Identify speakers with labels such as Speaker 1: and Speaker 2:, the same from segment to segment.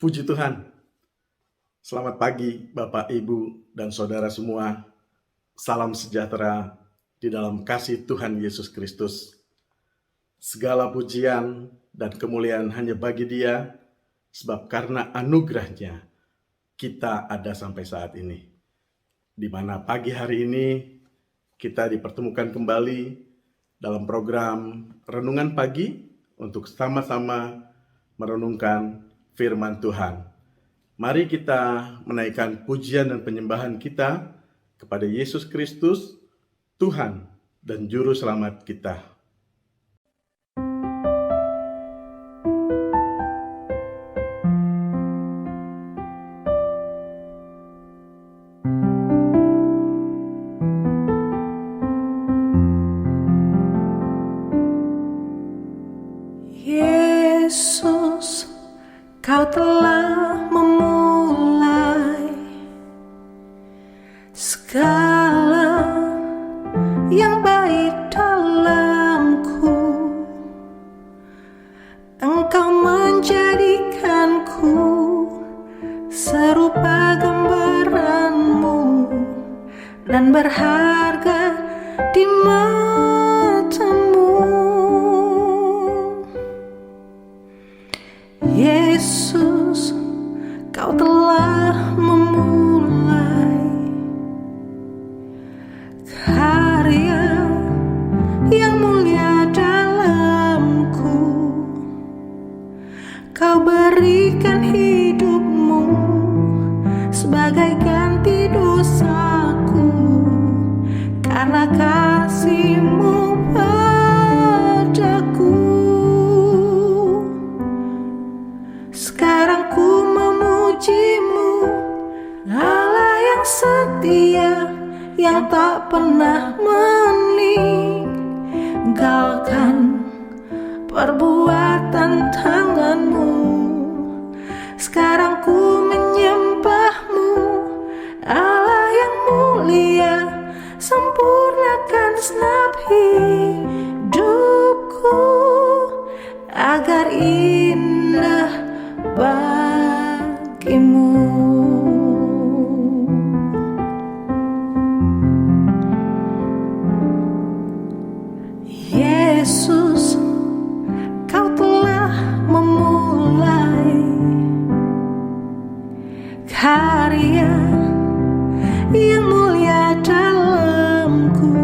Speaker 1: Puji Tuhan. Selamat pagi Bapak, Ibu, dan Saudara semua. Salam sejahtera di dalam kasih Tuhan Yesus Kristus. Segala pujian dan kemuliaan hanya bagi Dia, sebab karena anugerah-Nya kita ada sampai saat ini. Di mana pagi hari ini kita dipertemukan kembali dalam program Renungan Pagi untuk sama-sama merenungkan firman Tuhan. Mari kita menaikkan pujian dan penyembahan kita kepada Yesus Kristus, Tuhan dan Juru Selamat kita.
Speaker 2: Yesus, Kau telah memulai segala yang baik dalamku. Engkau menjadikanku serupa gambaran-Mu dan berharga di mata-Mu. Yesus, Kau telah memulai karya yang mulia dalamku. Kau berikan hidup-Mu sebagai ganti dosaku, karena kasih-Mu padaku. Sekarang ku memuji-Mu, Allah yang setia, yang tak pernah meninggalkan perbuatan tangan-Mu. Sekarang ku menyembah-Mu, Allah yang mulia, sempurnakan segenap hidupku agar indah bagi-Mu. Yesus, Kau telah memulai karya yang mulia dalamku.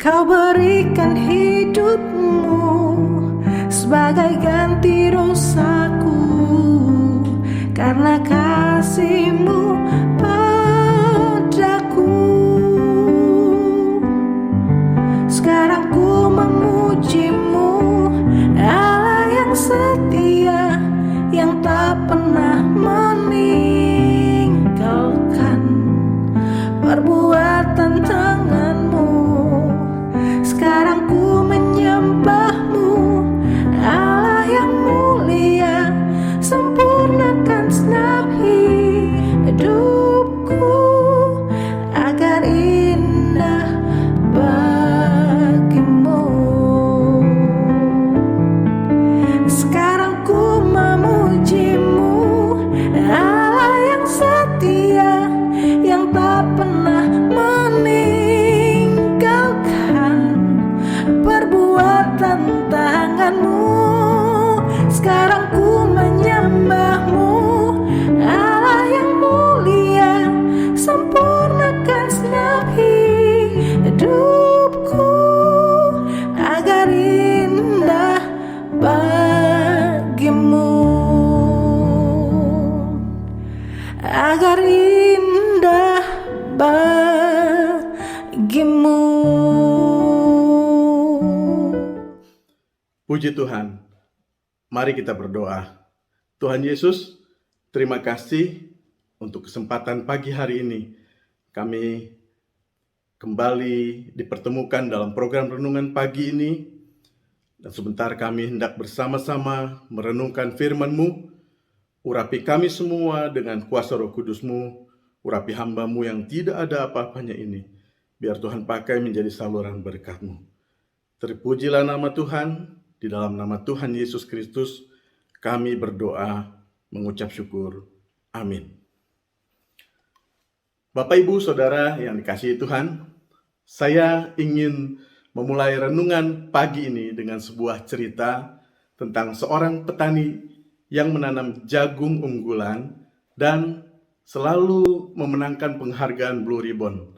Speaker 2: Kau berikan hidup-Mu sebagai ganti dosaku, karena kasih-Mu padaku. Sekarang ku memuji-Mu, Allah yang setia, yang tak pernah meninggalkan perbuatan tangan-Mu. Sekarang ku menyembah-Mu, Allah yang mulia, sempurnakan segenap hidupku agar indah bagi-Mu. Sekarang ku memuji-Mu, Allah yang setia, yang tak pernah meninggalkan perbuatan tangan-Mu. Sekarang ku menyembah-Mu, Allah yang mulia, sempurnakan segenap hidupku agar indah bagi-Mu, agar indah bagi-Mu.
Speaker 1: Puji Tuhan. Mari kita berdoa. Tuhan Yesus, terima kasih untuk kesempatan pagi hari ini. Kami kembali dipertemukan dalam program Renungan Pagi ini. Dan sebentar kami hendak bersama-sama merenungkan firman-Mu. Urapi kami semua dengan kuasa Roh Kudus-Mu. Urapi hamba-Mu yang tidak ada apa-apanya ini. Biar Tuhan pakai menjadi saluran berkat-Mu. Terpujilah nama Tuhan. Di dalam nama Tuhan Yesus Kristus, Kami berdoa mengucap syukur. Amin. Bapak, Ibu, Saudara yang dikasihi Tuhan, saya ingin memulai renungan pagi ini dengan sebuah cerita tentang seorang petani yang menanam jagung unggulan dan selalu memenangkan penghargaan Blue Ribbon.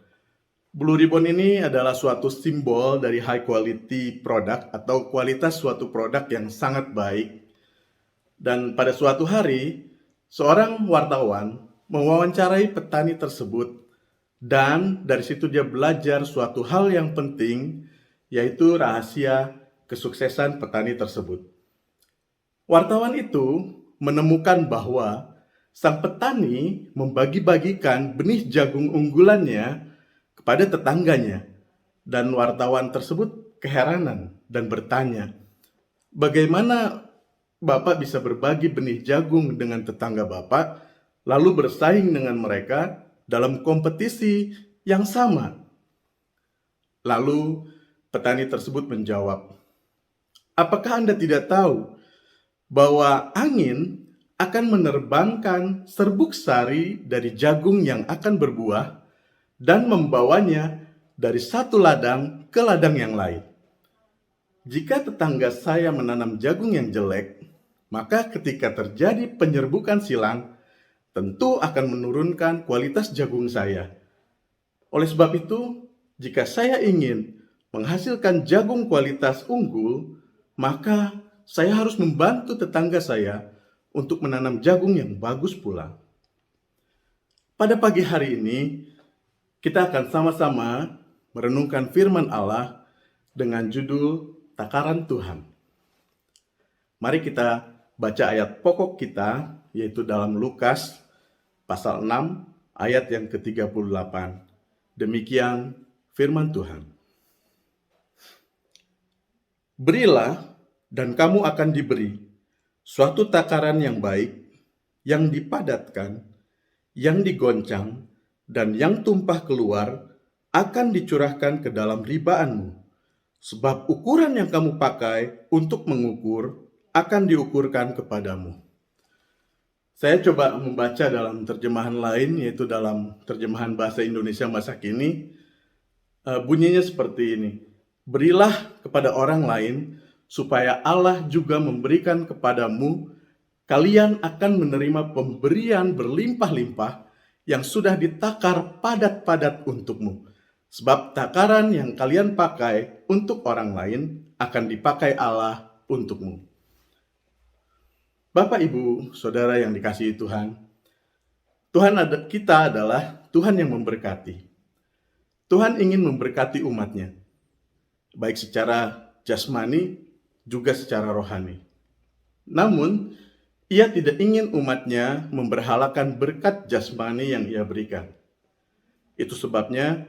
Speaker 1: Blue Ribbon ini adalah suatu simbol dari high quality product atau kualitas suatu produk yang sangat baik. Dan pada suatu hari, seorang wartawan mewawancarai petani tersebut dan dari situ dia belajar suatu hal yang penting, yaitu rahasia kesuksesan petani tersebut. Wartawan itu menemukan bahwa sang petani membagi-bagikan benih jagung unggulannya kepada tetangganya, dan wartawan tersebut keheranan dan bertanya, bagaimana Bapak bisa berbagi benih jagung dengan tetangga Bapak, lalu bersaing dengan mereka dalam kompetisi yang sama? Lalu petani tersebut menjawab, apakah Anda tidak tahu bahwa angin akan menerbangkan serbuk sari dari jagung yang akan berbuah dan membawanya dari satu ladang ke ladang yang lain? Jika tetangga saya menanam jagung yang jelek, maka ketika terjadi penyerbukan silang, tentu akan menurunkan kualitas jagung saya. Oleh sebab itu, jika saya ingin menghasilkan jagung kualitas unggul, maka saya harus membantu tetangga saya untuk menanam jagung yang bagus pula. Pada pagi hari ini, kita akan sama-sama merenungkan firman Allah dengan judul Takaran Tuhan. Mari kita baca ayat pokok kita, yaitu dalam Lukas pasal 6 ayat yang ke-38. Demikian firman Tuhan. Berilah dan kamu akan diberi suatu takaran yang baik, yang dipadatkan, yang digoncang, dan yang tumpah keluar akan dicurahkan ke dalam ribaanmu. Sebab ukuran yang kamu pakai untuk mengukur akan diukurkan kepadamu. Saya coba membaca dalam terjemahan lain, yaitu dalam terjemahan bahasa Indonesia masa kini. Bunyinya seperti ini. Berilah kepada orang lain, supaya Allah juga memberikan kepadamu. Kalian akan menerima pemberian berlimpah-limpah yang sudah ditakar padat-padat untukmu. Sebab takaran yang kalian pakai untuk orang lain akan dipakai Allah untukmu. Bapak, Ibu, Saudara yang dikasihi Tuhan, kita adalah Tuhan yang memberkati. Tuhan ingin memberkati umatnya, baik secara jasmani juga secara rohani. Namun, Ia tidak ingin umatnya memberhalakan berkat jasmani yang Ia berikan. Itu sebabnya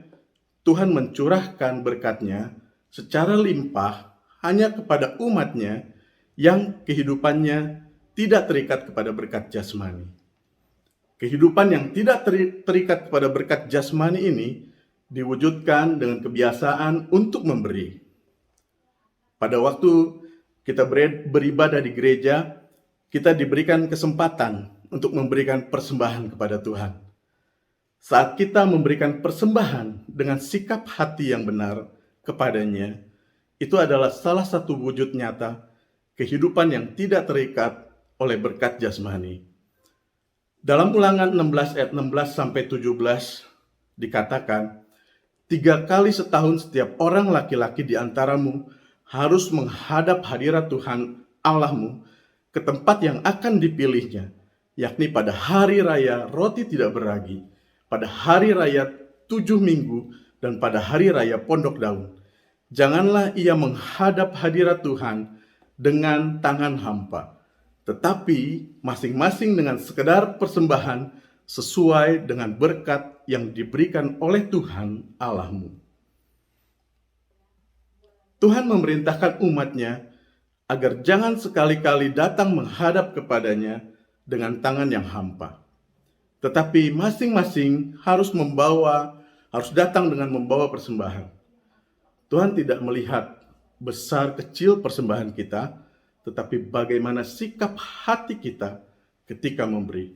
Speaker 1: Tuhan mencurahkan berkat-Nya secara limpah hanya kepada umat-Nya yang kehidupannya tidak terikat kepada berkat jasmani. Kehidupan yang tidak terikat kepada berkat jasmani ini diwujudkan dengan kebiasaan untuk memberi. Pada waktu kita beribadah di gereja, kita diberikan kesempatan untuk memberikan persembahan kepada Tuhan. Saat kita memberikan persembahan dengan sikap hati yang benar kepadanya, itu adalah salah satu wujud nyata kehidupan yang tidak terikat oleh berkat jasmani. Dalam Ulangan 16 ayat 16 sampai 17 dikatakan, 3 kali setahun setiap orang laki-laki di antaramu harus menghadap hadirat Tuhan Allahmu ke tempat yang akan dipilihnya, yakni pada hari raya roti tidak beragi, pada hari raya 7 minggu, dan pada hari raya pondok daun. Janganlah ia menghadap hadirat Tuhan dengan tangan hampa, tetapi masing-masing dengan sekedar persembahan sesuai dengan berkat yang diberikan oleh Tuhan Allahmu. Tuhan memerintahkan umatnya agar jangan sekali-kali datang menghadap kepadanya dengan tangan yang hampa. Tetapi masing-masing harus datang dengan membawa persembahan. Tuhan tidak melihat besar kecil persembahan kita, tetapi bagaimana sikap hati kita ketika memberi.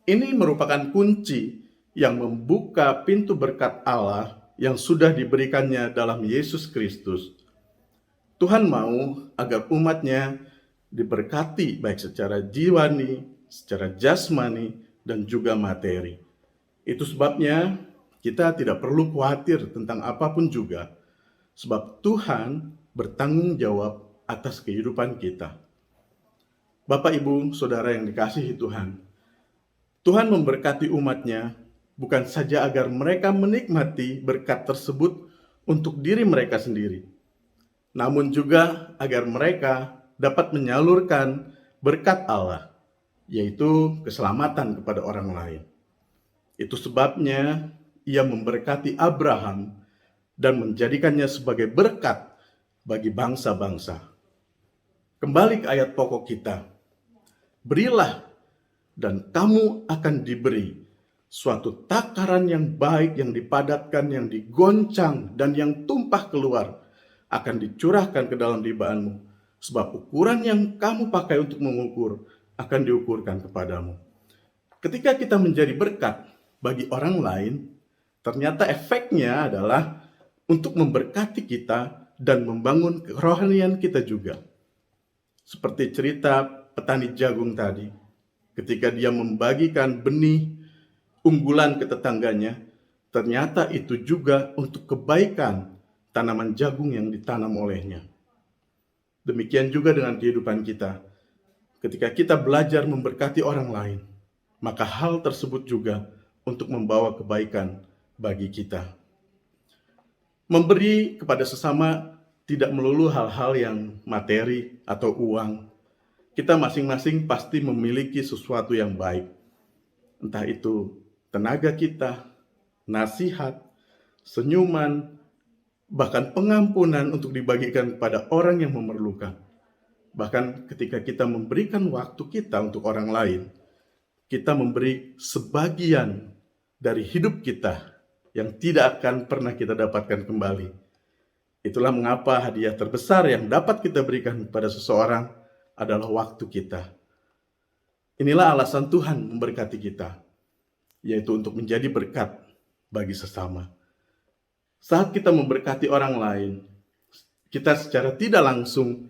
Speaker 1: Ini merupakan kunci yang membuka pintu berkat Allah yang sudah diberikannya dalam Yesus Kristus. Tuhan mau agar umatnya diberkati baik secara jiwani, secara jasmani, dan juga materi. Itu sebabnya kita tidak perlu khawatir tentang apapun juga, sebab Tuhan bertanggung jawab atas kehidupan kita. Bapak, Ibu, Saudara yang dikasihi Tuhan, Tuhan memberkati umatnya bukan saja agar mereka menikmati berkat tersebut untuk diri mereka sendiri, namun juga agar mereka dapat menyalurkan berkat Allah, yaitu keselamatan kepada orang lain. Itu sebabnya Ia memberkati Abraham dan menjadikannya sebagai berkat bagi bangsa-bangsa. Kembali ke ayat pokok kita. Berilah dan kamu akan diberi suatu takaran yang baik, yang dipadatkan, yang digoncang, dan yang tumpah keluar akan dicurahkan ke dalam libaanmu. Sebab ukuran yang kamu pakai untuk mengukur akan diukurkan kepadamu. Ketika kita menjadi berkat bagi orang lain, ternyata efeknya adalah untuk memberkati kita dan membangun kerohanian kita juga. Seperti cerita petani jagung tadi, ketika dia membagikan benih unggulan ke tetangganya, ternyata itu juga untuk kebaikan tanaman jagung yang ditanam olehnya. Demikian juga dengan kehidupan kita. Ketika kita belajar memberkati orang lain, maka hal tersebut juga untuk membawa kebaikan bagi kita. Memberi kepada sesama tidak melulu hal-hal yang materi atau uang. Kita masing-masing pasti memiliki sesuatu yang baik. Entah itu tenaga kita, nasihat, senyuman, bahkan pengampunan untuk dibagikan kepada orang yang memerlukan. Bahkan ketika kita memberikan waktu kita untuk orang lain, kita memberi sebagian dari hidup kita yang tidak akan pernah kita dapatkan kembali. Itulah mengapa hadiah terbesar yang dapat kita berikan kepada seseorang adalah waktu kita. Inilah alasan Tuhan memberkati kita, yaitu untuk menjadi berkat bagi sesama. Saat kita memberkati orang lain, kita secara tidak langsung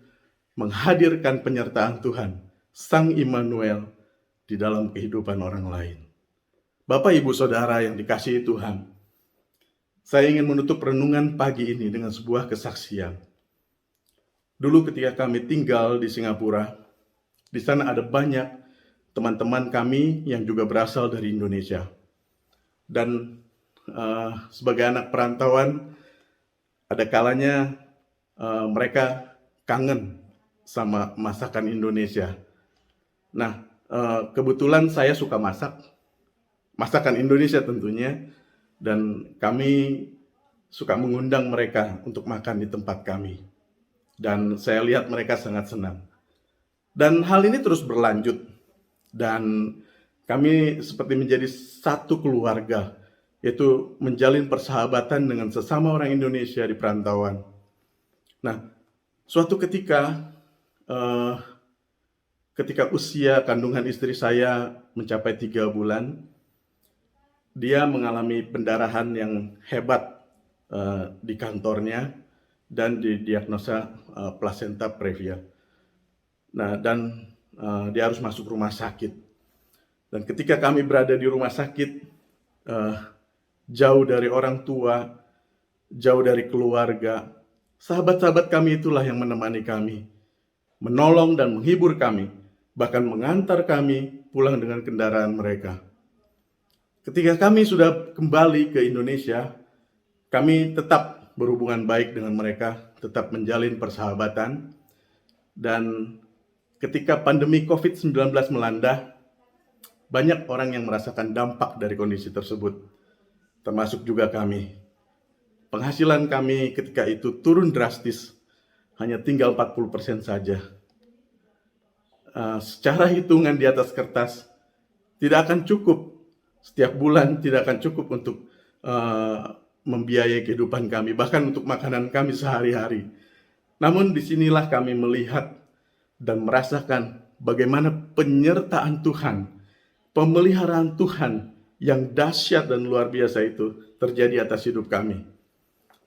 Speaker 1: menghadirkan penyertaan Tuhan, Sang Immanuel, di dalam kehidupan orang lain. Bapak, Ibu, Saudara yang dikasihi Tuhan, saya ingin menutup renungan pagi ini dengan sebuah kesaksian. Dulu ketika kami tinggal di Singapura, di sana ada banyak teman-teman kami yang juga berasal dari Indonesia. Dan sebagai anak perantauan, ada kalanya mereka kangen sama masakan Indonesia. Nah, kebetulan saya suka masakan Indonesia tentunya, dan kami suka mengundang mereka untuk makan di tempat kami. Dan saya lihat mereka sangat senang. Dan hal ini terus berlanjut, dan kami seperti menjadi satu keluarga, yaitu menjalin persahabatan dengan sesama orang Indonesia di perantauan. Nah, suatu ketika usia kandungan istri saya mencapai 3 bulan, dia mengalami pendarahan yang hebat di kantornya dan didiagnosa plasenta previa. Nah, dan dia harus masuk rumah sakit. Dan ketika kami berada di rumah sakit, jauh dari orang tua, jauh dari keluarga, sahabat-sahabat kami itulah yang menemani kami, menolong dan menghibur kami, bahkan mengantar kami pulang dengan kendaraan mereka. Ketika kami sudah kembali ke Indonesia, kami tetap berhubungan baik dengan mereka, tetap menjalin persahabatan. Dan ketika pandemi COVID-19 melanda, banyak orang yang merasakan dampak dari kondisi tersebut, termasuk juga kami. Penghasilan kami ketika itu turun drastis, hanya tinggal 40% saja. Secara hitungan di atas kertas, tidak akan cukup. Setiap bulan tidak akan cukup untuk membiayai kehidupan kami, bahkan untuk makanan kami sehari-hari. Namun disinilah kami melihat dan merasakan bagaimana penyertaan Tuhan, pemeliharaan Tuhan yang dahsyat dan luar biasa itu terjadi atas hidup kami.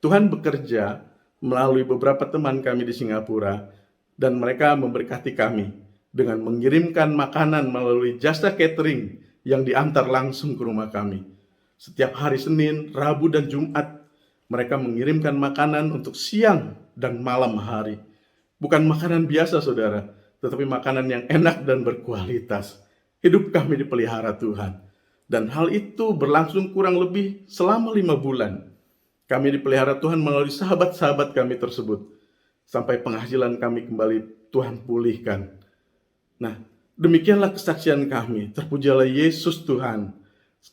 Speaker 1: Tuhan bekerja melalui beberapa teman kami di Singapura, dan mereka memberkati kami dengan mengirimkan makanan melalui jasa catering yang diantar langsung ke rumah kami. Setiap hari Senin, Rabu, dan Jumat, mereka mengirimkan makanan untuk siang dan malam hari. Bukan makanan biasa, saudara, tetapi makanan yang enak dan berkualitas. Hidup kami dipelihara Tuhan. Dan hal itu berlangsung kurang lebih selama 5 bulan. Kami dipelihara Tuhan melalui sahabat-sahabat kami tersebut. Sampai penghasilan kami kembali Tuhan pulihkan. Nah, demikianlah kesaksian kami. Terpujilah Yesus Tuhan,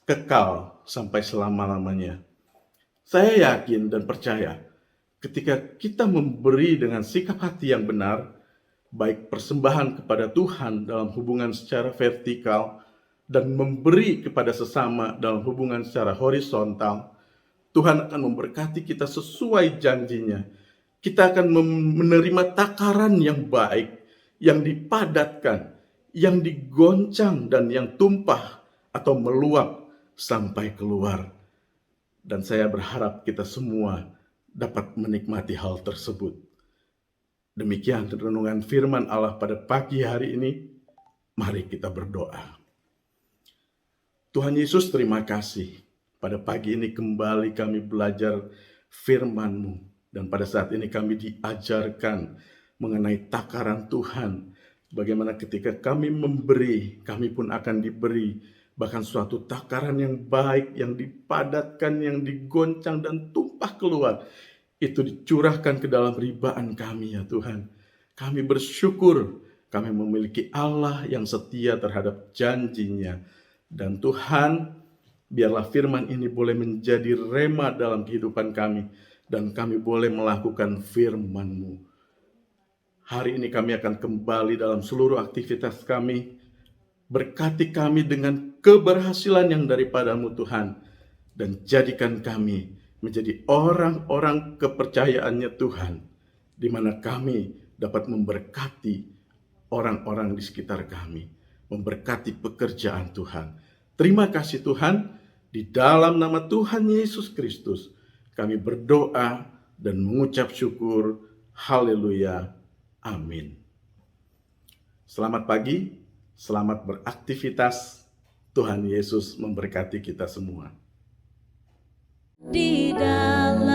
Speaker 1: kekal sampai selama-lamanya. Saya yakin dan percaya, ketika kita memberi dengan sikap hati yang benar, baik persembahan kepada Tuhan dalam hubungan secara vertikal, dan memberi kepada sesama dalam hubungan secara horizontal, Tuhan akan memberkati kita sesuai janjinya. Kita akan menerima takaran yang baik, yang dipadatkan, yang digoncang, dan yang tumpah atau meluap sampai keluar. Dan saya berharap kita semua dapat menikmati hal tersebut. Demikian renungan firman Allah pada pagi hari ini. Mari kita berdoa. Tuhan Yesus, terima kasih. Pada pagi ini kembali kami belajar firman-Mu. Dan pada saat ini kami diajarkan mengenai takaran Tuhan. Bagaimana ketika kami memberi, kami pun akan diberi. Bahkan suatu takaran yang baik, yang dipadatkan, yang digoncang dan tumpah keluar. Itu dicurahkan ke dalam ribaan kami ya Tuhan. Kami bersyukur kami memiliki Allah yang setia terhadap janjinya. Dan Tuhan, biarlah firman ini boleh menjadi rema dalam kehidupan kami. Dan kami boleh melakukan firman-Mu. Hari ini kami akan kembali dalam seluruh aktivitas kami. Berkati kami dengan keberhasilan yang daripada-Mu Tuhan. Dan jadikan kami menjadi orang-orang kepercayaannya Tuhan. Di mana kami dapat memberkati orang-orang di sekitar kami. Memberkati pekerjaan Tuhan. Terima kasih Tuhan, di dalam nama Tuhan Yesus Kristus, kami berdoa dan mengucap syukur. Haleluya. Amin. Selamat pagi, selamat beraktivitas. Tuhan Yesus memberkati kita semua.
Speaker 2: Di dalam